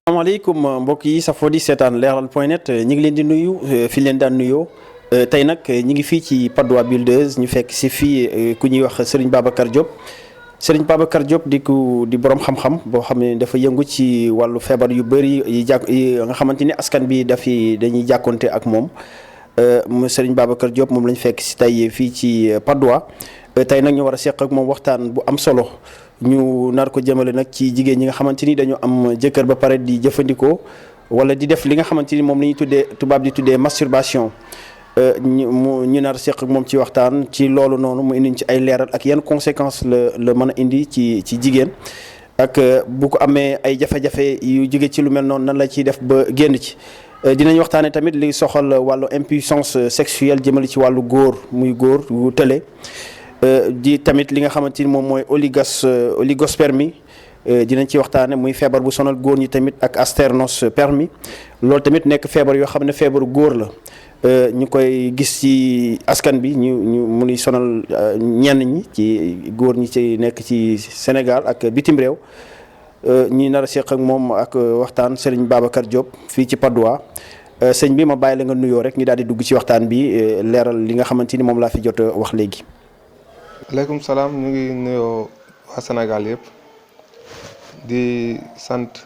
asalaamaaleykum mbokk yi safoo di seetaan leeral point net ñi ngi leen di nuyu fi leen daan nuyoo tey nag ñi ngi fii ci Patte d'Oie Builders ñu fekk si fii ku ñuy wax Serigne Babacar Diop Serigne Babacar Diop di borom xam-xam boo xam ne dafa yëngu ci wàllu feebar yu bëri yi nga xamante ni askan bi dañuy jàkkonte ak moom Serigne Babacar Diop moom lañ fekk si tey fii ci Patte d'Oie tey nag ñu war a seq ak moom waxtaan bu am solo. ñu nar ko jëmale nag ci jigéen ñi nga xamante ni dañu am jëkkër ba pare di jëfandikoo wala di def li nga xamante ni moom la ñuy tuddee tubaab di tuddee masturbation ñu nar seq ak moom ci waxtaan ci loolu noonu mu indi ci ay leeral ak yan conséquences la mën a indi ci jigéen ak bu ko amee ay jafe-jafe yu jóge ci lu mel noonu nan la ciy def ba génn ci. dinañ waxtaanee tamit li soxal wàllu impuissance sexuelle jëmale ci wàllu góor muy góor wu tële. di tamit li nga xamante ni moom mooy oligospermie dinañ ci waxtaane muy feebar bu sonal góor ñi tamit ak asthénospermie loolu tamit nekk feebar yoo xam ne feebaru góor la ñu koy gis ci askan bi ñu mu nuy sonal ñenn ñi ci góor ñi ci nekk ci Sénégal ak bitim réew ñi nar a seq ak moom ak waxtaan Serigne Babacar Diop fii ci Patte d'Oie sëñ bi ma bàyyi la nga nuyoo rek ñu daal di dugg ci waxtaan bi leeral li nga xamante ni moom laa fi jot a wax léegi. aleykum salaam ñu ngi nuyoo waa Sénégal yëpp di sant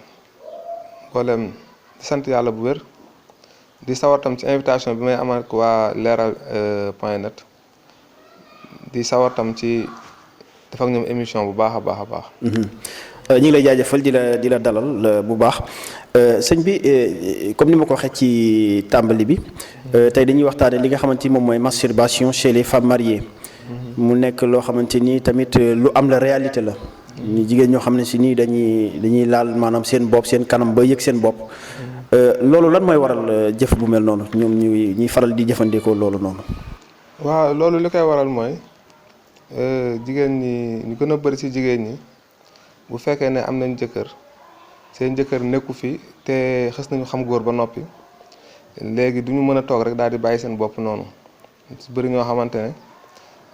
mboolem di sant yàlla bu wér di sawartam ci invitation bi may amal ak waa leeral point net di sawartam ci def ak ñoom émission bu baax a baax a baax. ñu ngi lay jaajëfal di la dalal bu baax sëñ bi comme ni ma ko waxee ci tàmbali bi tey dañuy waxtaane li nga xamante ni moom mooy masturbation chez les femmes mariées. mu nekk loo xamante ni tamit lu am la réalité la ñu jigéen ñoo xam ne si nii dañuy laal maanaam seen bopp seen kanam ba yëg seen bopp loolu lan mooy waral jëf bu mel noonu ñoom ñuy faral di jëfandikoo loolu noonu. waaw loolu li koy waral mooy jigéen ñi ñu gën a bëri ci jigéen ñi bu fekkee ne am nañ jëkkër seen jëkkër nekku fi te xës nañu xam góor ba noppi léegi du ñu mën a toog rek daal di bàyyi seen bopp noonu ci bëri ñoo xamante ne.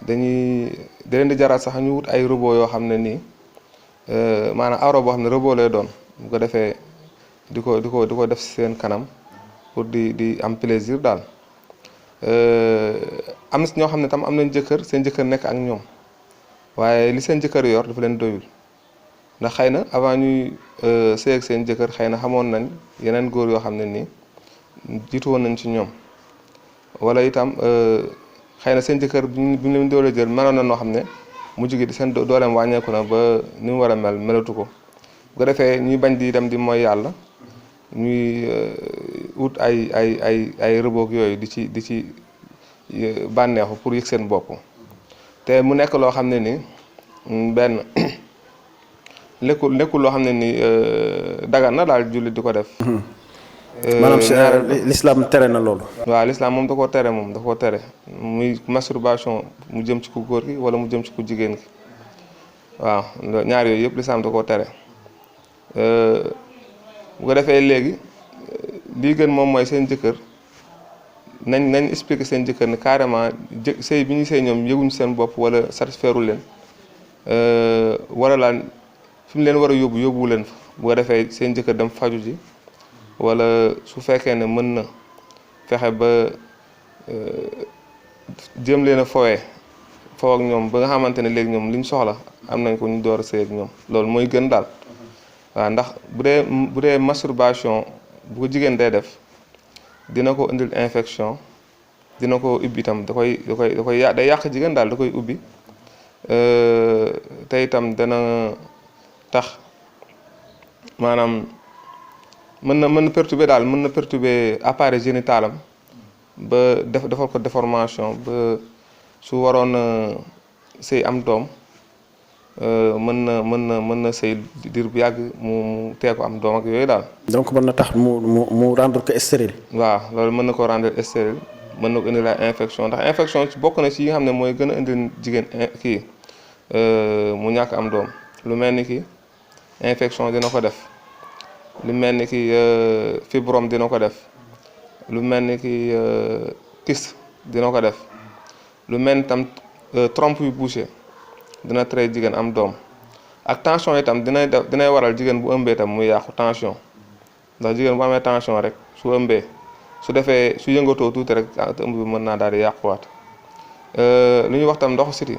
da leen di jaral sax ñu wut ay robot yoo xam ne nii maanaam awra boo xam ne robot lay doon bu ko defee di ko def ci seen kanam pour di am plaisir daal am na si ñoo xam ne tam am nañ jëkkër seen jëkkër nekk ak ñoom waaye li seen jëkkër yor dafa leen doyul ndax xëy na avant ñuy sëy ak seen jëkkër xëy na xamoon nañ yeneen góor yoo xam ne nii jiitu woon nañ ci ñoom wala itam xëy na seen jëkkër bi ñu leen doole jël meloon na noo xam ne mujj gi di seen dooleem wàññeeku na ba ni mu war a melatu ko bu ko defee ñuy bañ di dem di mooy yàlla ñuy wut ay rëboog yooyu di ci bànneexu pour yëg seen bopp te mu nekk loo xam ne ni benn nekkul loo xam ne ni dagan na daal jullit di ko def. maanaam l'islam tere na loolu. waaw l'islam moom da koo tere muy masturbation mu jëm ci ku góor gi wala mu jëm ci ku jigéen gi waaw ñaar yooyu yëpp l'islam da koo tere bu ko defee léegi lii gën moom mooy seen jëkkër nañ expliquer seen jëkkër ne carrément sëy bi ñu sëy ñoom yëguñu seen bopp wala satisfaireul leen wala laan fi mu leen war a yóbbu leen fa bu ko defee seen jëkkër dem faju ji wala su fekkee ne mën na fexe ba jéem leen a foo ak ñoom ba nga xamante ne léegi ñoom li ñu soxla am nañ ko ñu door a sëy ak ñoom loolu mooy gën daal waaw ndax bu dee masturbation bu ko jigéen day def dina ko indil infection dina ko ubbi itam day yàq jigéen daal da koy ubbi te itam dana tax maanaam mën na perturber appareil génital am ba defal ko déformation ba su waroon sëy am doom mën na sëy diir bu yàgg mu tee ko am doom ak yooyu daal. donc mën na tax mu rendre ko stérile. waaw loolu mën na ko rendre stérile mën na ko indi la infection ndax infection ci bokk na ci yi nga xam ne mooy gën a indi jigéen kii mu ñàkk am doom lu mel ni ki infection dina ko def. lu mel ni ki fibrome dina ko def lu mel ni ki kyste dina ko def lu mel ni tam trompe yu bouché dina tere jigéen am doom ak tension itam dinay waral jigéen bu ëmbee itam muy yàqu tension ndax jigéen bu amee tension rek su ëmbee su yëngatoo tuuti rek ëmb bi mën naa daal di yàquwaat. lu ñuy wax tam ndoxu siti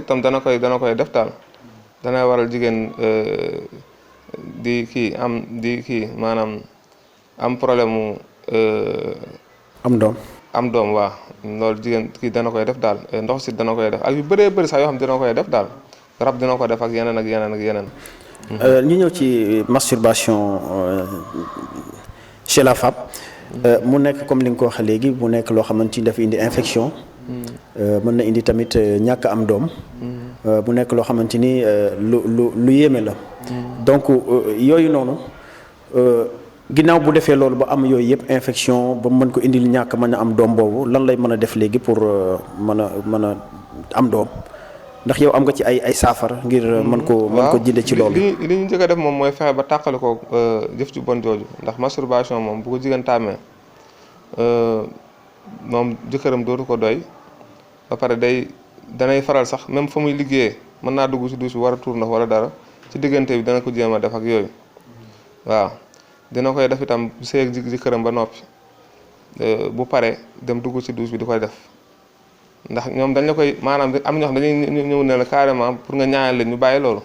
tam dana koy def daal dana waral jigéen maanaam am problème mu am doom waaw loolu jigéen dana koy def daal ndoxu siti dana koy def ak yu bëree bëri sax yoo xam dina koy def daal rab dina ko def ak yeneen ak yeneen ak yeneen. ñu ñëw ci masturbation chez la femme. mu nekk comme li nga ko waxee léegi mu nekk loo xamante ni dafa indi infection. mën na indi tamit ñàkk am doom. mu nekk loo xamante ni lu yéeme la. donc yooyu noonu ginnaaw bu defee loolu ba am yooyu yëpp infection ba mën ko indil ñàkk mën a am doom boobu lan lay mën a def léegi pour mën a am doom ndax yow am nga ci ay saafara ngir mën ko jënde ci loolu. li ñu njëkk a def moom mooy fexe ba tàqale ko jëf ci bon jooju ndax masturbation moom bu ko jigéen tàmmee moom jëkkëram dootu ko doy ba pare danay faral sax même fa muy liggéeyee mën naa dugg ci douche bi war a tuur ndox wala dara ci diggante bi dana ko jéem a def ak yooyu waaw dina koy def itam sëy ak jëkkëram ba noppi bu pare dem dugg ci douche bi di koy def ndax ñoom dañ la koy maanaam am ñoo xam dañuy ñëw ne la carrément pour nga ñaanal leen ñu bàyyi loolu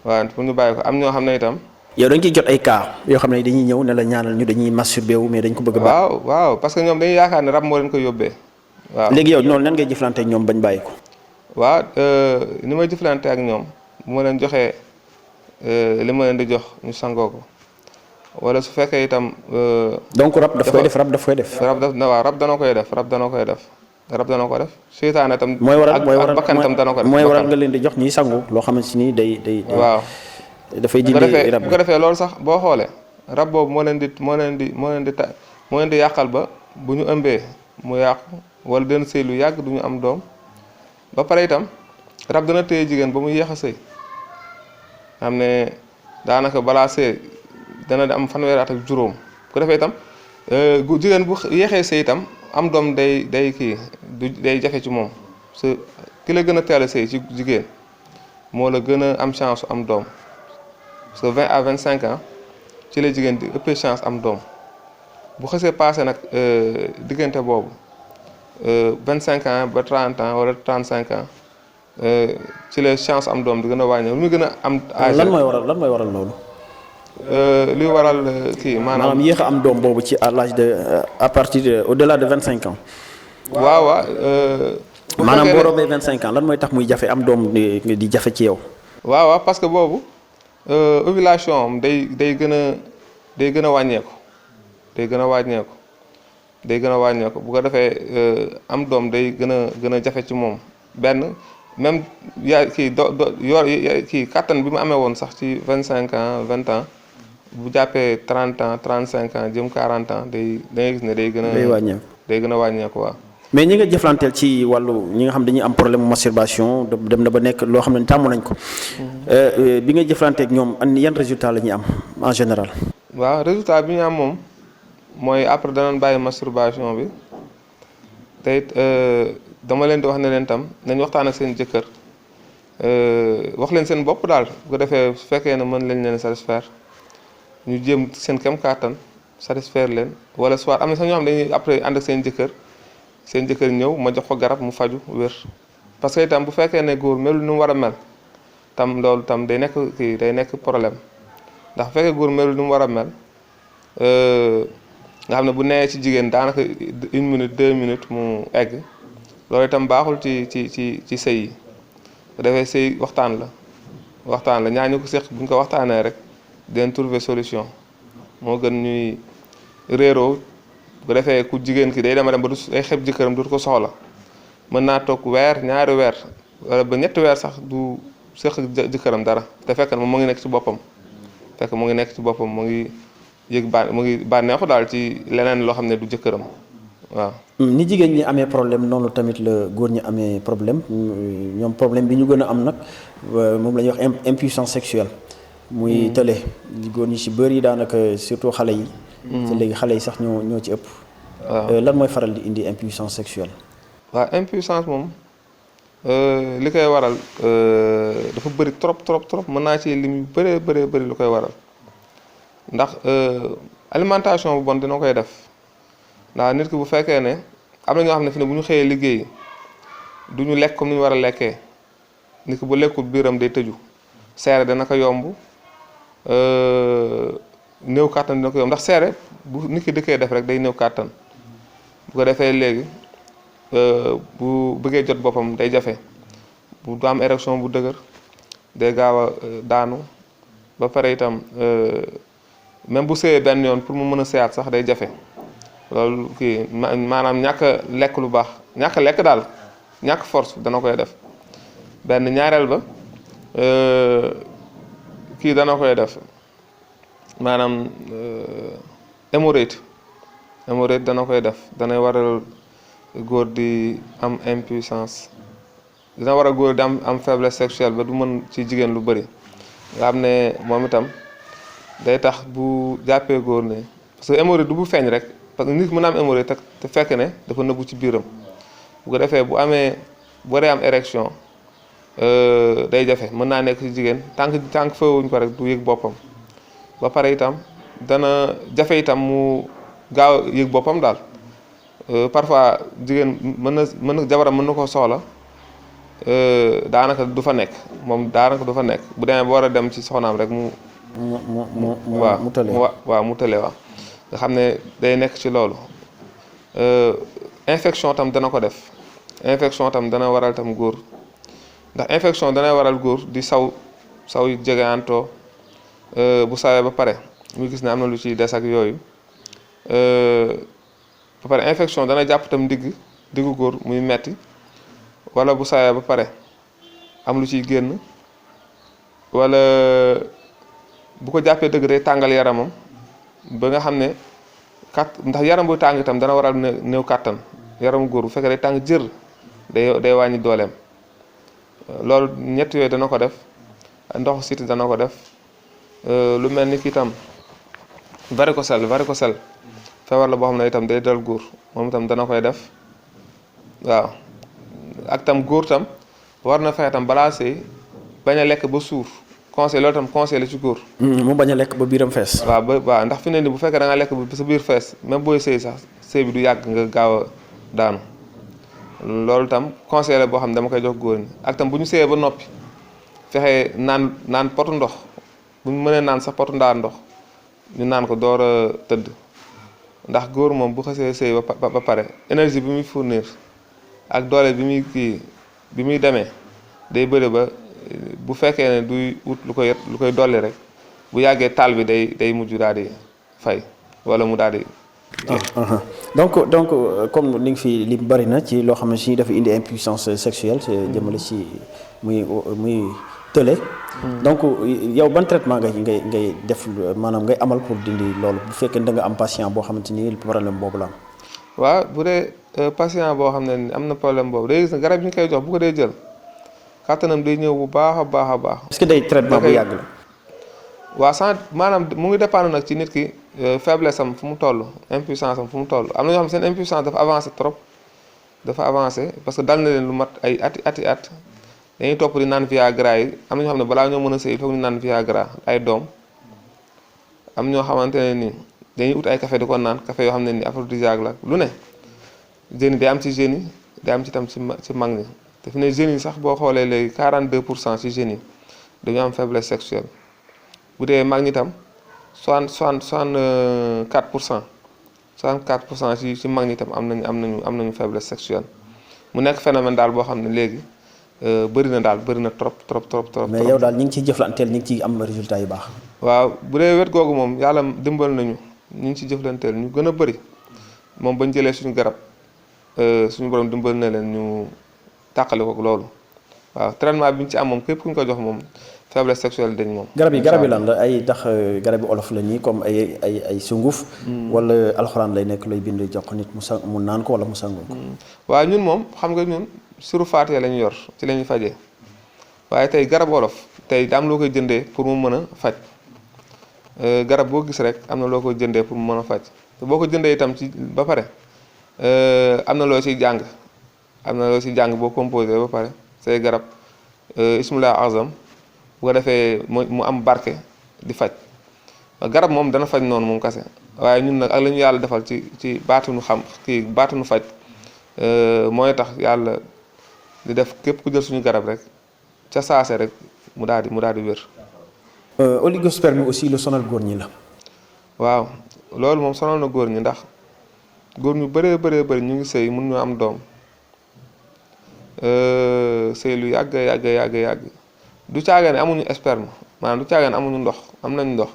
waaw pour ñu bàyyi ko am ñoo xam ne itam yow dañ ciy jot ay cas yoo xam ne dañuy ñëw ne la ñaanal ñu dañuy masturbé wu mais dañ ko bëgg a bàyyi. waaw parce que ñoom dañuy yaakaar ne rab moo leen koy yóbbee waaw. léegi yow noonu nan ngay jëflante ak ñoom bañ bàyyi ko. waaw ni may jëflante ak ñoom bu ma leen joxee li ma leen di jox ñu sangoo ko wala su fekkee itam. donc rab daf koy def. rab dana koy def rab dana ko def seytaane tam. mooy waral bakkan tam dana ko def. mooy waral nga leen di jox ñuy sangu loo xamante ni day. waaw dafay dindi rab bu ko defee loolu sax boo xoolee rab boobu moo leen di yàqal ba bu ñu ëmbee mu yàqu wala den sëy lu yàgg du ñu am doom ba pare itam rab dana téye jigéen ba mu yéex a sëy xam ne daanaka balaa sëy dana am fanweeri at ak juróom bu ko defee itam jigéen bu yéexee sëy itam am doom day jafe ci moom parce ki la gën a teel a sëy ci jigéen moo la gën a am chance am doom parce que 20 à 25 ans ci la jigéen di ëppee chance am doom bu xësee passé nag diggante boobu 25 ans ba 30 ans wala 35 ans ci la chance am doom di gën a wàññeeku lu muy gën a am. âge lan mooy waral loolu. luy waral kii maanaam yéex a am doom boobu ci à l'âge de à partir au-delà de 25 ans. waaw. maanaam boo rombee 25 ans lan mooy tax muy jafe am doom di jafe ci yow. waaw parce que boobu ovulation am day gën a wàññeeku bu ko defee am doom day gën a jafe ci moom benn même kàttan bi mu amee woon sax ci 25 ans 20 ans bu jàppee 30 ans 35 ans jëm 40 ans da ngay gis ne day gën a wàññeeku waaw. mais ñi nga jëflanteel ci wàllu ñi nga xam dañuy am problème masturbation dem na ba nekk loo xam ne tàmm nañ ko. bi nga jëflanteeg ñoom yan résultat la ñuy am en général. waaw résultat bi ñu am moom mooy après danañ bàyyi masturbation bi te it dama leen di wax ne leen tam nañ waxtaan ak seen jëkkër wax leen seen bopp daal bu ko defee su fekkee ne mën lañ leen satisfaire ñu jéem seen kem kàttan satisfaire leen wala soit am na sax ñoo xam dañuy après ànd ak seen jëkkër ñëw ma jox ko garab mu faju wér parce que itam bu fekkee ne góor melul ni mu war a mel tam loolu tam day nekk problème ndax bu fekkee góor melul ni mu war a mel nga xam ne bu nee ci jigéen daanaka 1 minute 2 minutes mu egg loolu itam baaxul ci sëy yi bu defee sëy waxtaan la ñaar ñu ko séq bu ñu ko waxtaanee rek dinañ trouver solution moo gën ñuy réeroo bu ko defee ku jigéen ki day dem ba du ay xeb jëkkëram du ko soxla mën naa toog weer 2 weer wala ba 3 weer sax du séq jëkkëram dara te fekk na moom mu ngi nekk ci boppam mu ngi yëg mu ngi bànneexu daal ci leneen loo xam ne du jëkkëram waaw. ni jigéen ñi amee problème noonu tamit la góor ñi amee problème ñoom problème bi ñu gën a am nag moom la ñuy wax impuissance sexuelle. muy tële góor ñi ci bëri daanaka surtout xale yi. te léegi xale yi sax ñoo ci ëpp. waaw lan mooy faral di indi impuissance sexuelle. waaw impuissance moom li koy waral dafa bëri trop mën naa ci lim yu bëree bëri lu koy waral ndax alimentation bu bon dina koy def ndax nit ki bu fekkee ne am na ñoo xam ne fi ne bu ñu xëyee liggéey du ñu lekk comme ni ñu war a lekkee nit ki bu lekkul biiram day tëju seere dana ko yomb néew kàttan dina ko yomb ndax seere bu nit ki dëkkee def rek day néew kàttan bu ko defee léegi bu bëggee jot boppam day jafe bu du am érection bu dëgër day gaaw a daanu ba pare itam même bu sëyee benn yoon pour mu mën a sëyaat sax day jafe loolu kii maanaam ñàkk lekk lu baax ñàkk lekk daal ñàkk force dana koy def benn ñaareel ba kii dana koy def maanaam hémorroïde dana koy def danay waral góor di am impuissance dina waral góor di am faiblesse sexuelle ba du mën ci jigéen lu bëri nga xam ne moom itam day tax bu jàppee góor ne parce que hémorroïde du bu feeñ rek parce que nit mën na am hémorroïde te fekk ne dafa nëbbu ci biiram bu ko defee bu waree am érection day jafe mën naa nekk ci jigéen tànk fawuñ ko rek du yëg boppam ba pare itam dana jafe itam mu gaaw yëg boppam daal parfois jigéen mën na jabaram mën na ko soxla daanaka du fa nekk moom daanaka du fa nekk bu demee ba war a dem ci soxnaam rek mu tële waaw nga xam ne day nekk ci loolu infection tam dana ko def infection tam dana waral tam góor ndax infection dana waral góor di saw jegeantoo bu sawee ba pare mu gis ne am na lu ciy des ak yooyu ba pare infection dana jàpp tam diggu góor muy metti wala bu sawee ba pare am lu ciy génn wala bu ko jàppee dëgg day tàngal yaramam ba nga xam ne ndax yaram bu tàng itam dana waral néew kàttan yaramu góor bu fekkee day tàng jër day wàññi dooleem loolu ñett yooyu dana ko def ndoxu siti dana ko def lu mel ni ki itam varicocèle feebar la boo xam ne itam day dal góor moom itam dana koy def waaw ak tam góor tam war na fexe tam balaa sëy bañ a lekk ba suur conseil loolu tam conseil la ci góor. mu bañ a lekk ba biiram fees. waaw ndax fi ne ni bu fekkee da nga lekk ba sa biir fees même booy sëy sax sëy bi du yàgg nga gaaw a daanu loolu tam conseil la boo xam ne dama koy jox góor ñi ak tam bu ñu sëyee ba noppi fexe naan potu ndox bu ñu mënee naan sax potu ndaa ndox ñu naan ko door a tëdd ndax góor moom bu xasee sëy ba pare énergie bi muy fournir ak doole bi muy demee day bëri ba bu fekkee ne duy wut lu koy dolli rek bu yàggee taal bi day mujj daal di fay wala mu daal di donc comme li nga fi li bari na ci loo xam ne si dafa indi impuissance sexuelle jëmale si muy tële. donc yow ban traitement ngay def maanaam ngay amal pour dindi loolu bu fekkee da nga am patient boo xamante ni problème boobu la am. waaw bu dee patient boo xam ne ni am na problème boobu day gis ne garab yi ñu koy jox bu ko dee jël kàttanam day ñëw bu baax a baax. est-ce que day traitement bu yàgg la. waaw maanaam mu ngi dépendre nag ci nit ki faiblesse am fu mu toll impuissance am fu mu toll am na ñoo xam seen impuissance dafa avancé trop dafa avancé parce que dal na leen lu mat ay ati at dañuy topp di naan Viagra yi am na ñoo xam ne balaa ñoo mën a sëy foog ñu naan Viagra ay doom am ñoo xamante ne ni dañuy ut ay café di ko naan café yoo xam ne ni aphrodisiaque la lu ne jeunes yi day am ci jeunes yi day am ci tam ci mag ñi te fi ne jeunes yi sax boo xoolee léegi 42% ci jeunes yi dañu am faiblesse sexuelle bu dee mag ñi tam 64% ci mag ñi tam am nañu faiblesse sexuelle mu nekk phénomène daal boo xam ne léegi bëri na trop. mais yow daal ñi ngi ciy jëflanteel ñi ngi ciy am résultat yu baax. waaw bu dee wet googu moom yàlla dimbal nañu ñi ngi ciy jëflanteel ñu gën a bëri moom bañ jëlee suñu garab suñu borom dimbal na leen ñu tàqale ko loolu waaw traitement bi ñu ci am moom képp ku ñu ko jox moom faiblesse sexuelle dañ moom. garab yi lan la ay tax garab yi olof la nii comme ay sunguf. wala alxuraan lay nekk lay bind jox nit mu naan ko wala mu sangoo ko. waaw ñun moom xam nga ñun suru faatee la ñu yor ci la ñuy fajee waaye tey garab wolof tey daam loo koy jëndee pour mu mën a faj garab boo gis rek am na loo koy jëndee pour mu mën a faj te boo ko jëndee itam ci ba pare am na loo ciy jàng boo composé ba pare say garab ismullah azam bu ko defee mu am barke di faj garab moom dana faj noonu moom kese waaye ñun nag ak la ñu yàlla defal ci baatinu xam kii baatinu faj mooy tax yàlla di def képp ku jël suñu garab rek ca saase rek mu daal di wér. oligospermie aussi lu sonal góor ñi la. waaw loolu moom sonal na góor ñi ndax góor ñu bëree bëri ñu ngi sëy mun ñu am doom sëy lu yàgg du caagane amuñu sperme maanaam du caagane amuñu ndox am nañ ndox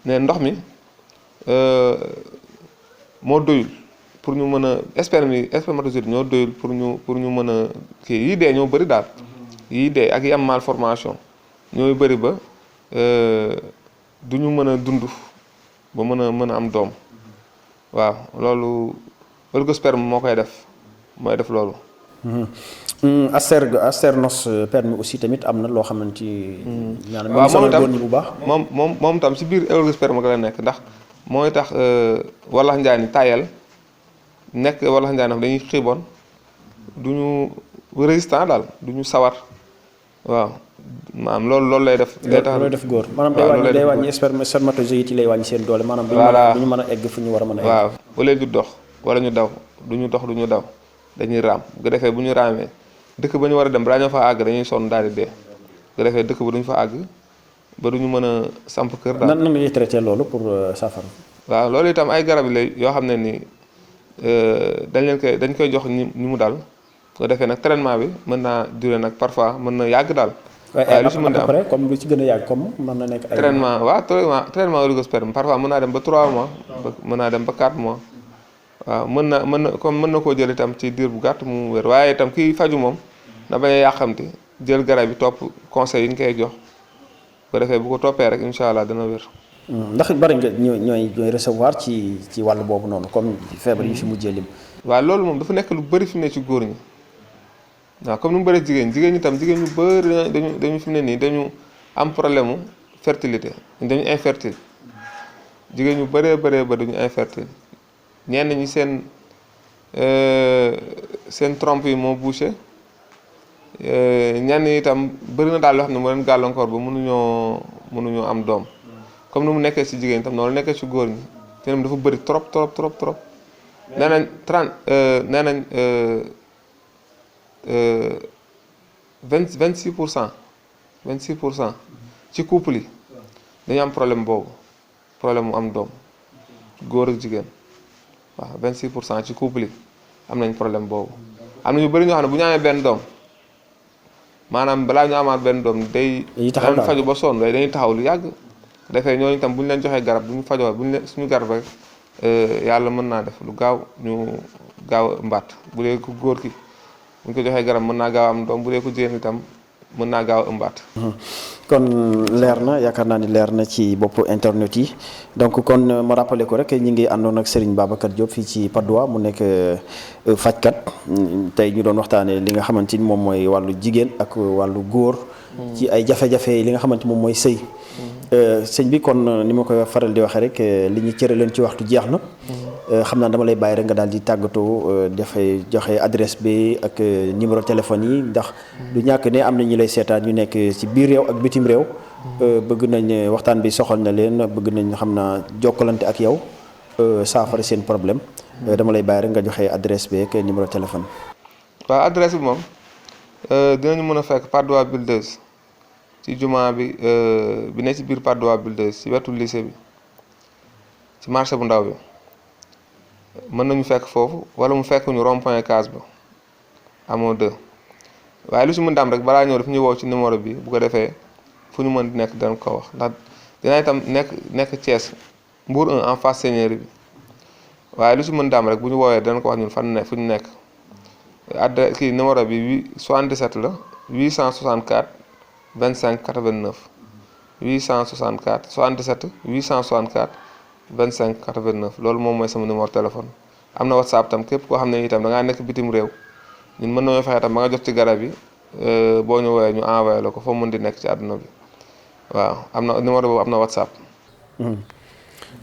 mais ndox mi moo doyul pour ñu mën a spermatozoïde ñoo doyul pour ñu mën a kii yii dee ñoo bëri daal yii dee ak yi am malformation ñooy bëri ba du ñu mën a dund ba mën a am doom waaw loolu oligosperme moo koy def mooy def loolu. asternospermie aussi tamit am na loo xamante ni. waaw moom itam bu baax. moom itam si biir oligosperme ga la nekk ndax mooy tax walax njaani tayal nekk walax njaani dañuy xiiboon du ñu résistant daal du ñu sawar waaw maanaam loolu lay def. lay def góor maanaam day wàññi spermatozoïdes yi lay wàññi seen doole maanaam. du ñu mën a egg fu ñu war a mën a egg. waaw au lieu du dox wala ñu daw du ñu daw dañuy raam bu ko defee bu ñu raamee dëkk ba ñu war a dem balaa ñoo fa àgg dañuy sonn daal di dee bu ko defee dëkk ba duñu fa àgg ba duñu mën a samp kër daal. nan ngay traité loolu pour saafara. waaw loolu itam ay garab yi yoo xam ne ni dañ koy jox ñi mu dal bu ko defee nag traitement bi mën naa durer nag parfois mën na yàgg daal. waaye lu ci mën a am après comme lu ci gën a yàgg comme mën na nekk ay. traitement oligosperme parfois mën naa dem ba 3 mois mën naa dem ba 4 mois. waaw mën na koo jël itam ci diir bu gàtt mu wér waaye itam kii faju moom na bañ a yàqamti jël garab yi topp conseil yi ñu koy jox bu defee bu ko toppee rek incha allah dana wér. ndax bari nga ñooy recevoir ci wàllu boobu noonu comme feebar yi fi mujjee lim. waaw loolu moom dafa nekk lu bëri fi mu ne ci góor ñi waaw comme ni mu bëri jigéen ñi tam jigéen ñu bëri dañu fi mu ne nii dañu am problème mu fertilité dañu infertile jigéen ñu bëree ba dañu infertile. ñenn ñi seen trompe yi moo bouché ñenn ñi itam bëri na daal loo xam ne moo leen gàllankoor ba mënuñoo am doom comme ni mu nekkee ci jigéen itam noonu la nekkee ci góor ñi te dafa bëri trop nee nañ 26% ci couple yi dañu am problème boobu problème mu am doom góor ak jigéen. waaw 26% ci couple yi am nañ problème boobu am na ñu bëri ñoo xam ne bu ñu amee benn doom maanaam balaa ñu amaat benn doom day faju ba sonn dañuy taxaw lu yàgg defee ñooñu tam bu ñu leen joxee garab bu ñu fajoo bu ñu leen suñu garab rek yàlla mën naa def lu gaaw ñu gaaw mbaat bu dee ko góor ki bu ñu ko joxee garab mën naa gaaw am doom bu dee ko jigéen itam mën naa gaaw ëmbaat. kon leer na yaakaar naa ni leer na ci bopp internet yi donc kon ma rappelé ko rek ñi ngi àndoon ak Serigne Babacar Diop fii ci Patte d'Oie mu nekk fajkat tey ñu doon waxtaanee li nga xamante ni moom mooy wàllu jigéen ak wàllu góor. ci ay jafe-jafe li nga xamante moom mooy sëy. sëñ bi kon ni ma koy faral di waxee rek li ñu cëre leen ci waxtu jeex na. xam naa dama lay bàyyi rek nga daal di tàggatoo dafay joxe adresse bi ak numéro téléphone yi ndax du ñàkk ne am na ñu lay seetaan ñu nekk ci biir réew ak bitim réew. bëgg nañ waxtaan bi soxal na leen bëgg nañ xam naa jokkalante ak yow saafara seen problème dama lay bàyyi rek nga joxe adresse bi ak numéro téléphone. waaw adresse bi moom dinañu mën a fekk Patte d'Oie Buldeuse ci jumaa bi ne ci biir Patte d'Oie Buldeuse ci wetu lycée bi ci marché bu ndaw bi. mën nañu fekk foofu wala mu fekk ñu rond-point case ba amoo 2 waaye lu si mën daam rek balaa ñëw daf ñu woo ci numéro bi bu ko defee fu ñu mën di nekk dana ko wax ndax dina itam nekk Thiès Mbour 1 en face Seigneurie bi waaye lu si mën daam rek bu ñu woowee dana ko wax ñun fan fu ñu nekk adresse kii numéro bi 77 la 864 25 89 864 77 864 25 89 loolu moom mooy sama numéro téléphone am na whatsapp tam képp koo xam ne itam da ngaa nekk bitim réew ñun mën nañoo fexe tam ba nga jot ci garab yi boo ñu woowee ñu envoyé la ko foo mën di nekk ci àdduna bi waaw am na numéro boobu am na whatsapp.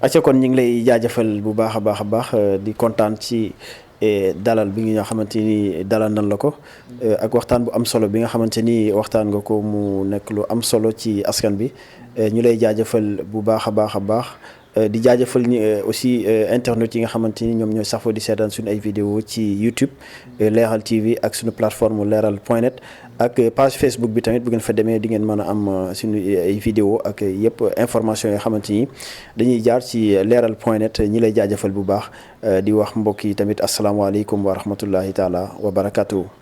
acca kon ñu ngi lay jaajëfal bu baax a baax di kontaan ci dalal bi nga xamante ni dalal nan la ko ak waxtaan bu am solo bi nga xamante ni waxtaan nga ko mu nekk lu am solo ci askan bi ñu lay jaajëfal bu baax a baax a baax di jaajëfal ñi aussi internet yi nga xamante ni ñoom ñooy safoo di seetaan suñu ay vidéo ci YouTube Leral TV ak suñu plateforme leral.net ak page Facebook bi tamit bu ngeen fa demee di ngeen mën a am suñu ay vidéo ak yëpp information yoo xamante ni dañuy jaar ci leral.net ñi lay jaajëfal bu baax di wax mbokk yi tamit asalaamaaleykum wa rahmatullahi taala wa barakatuhu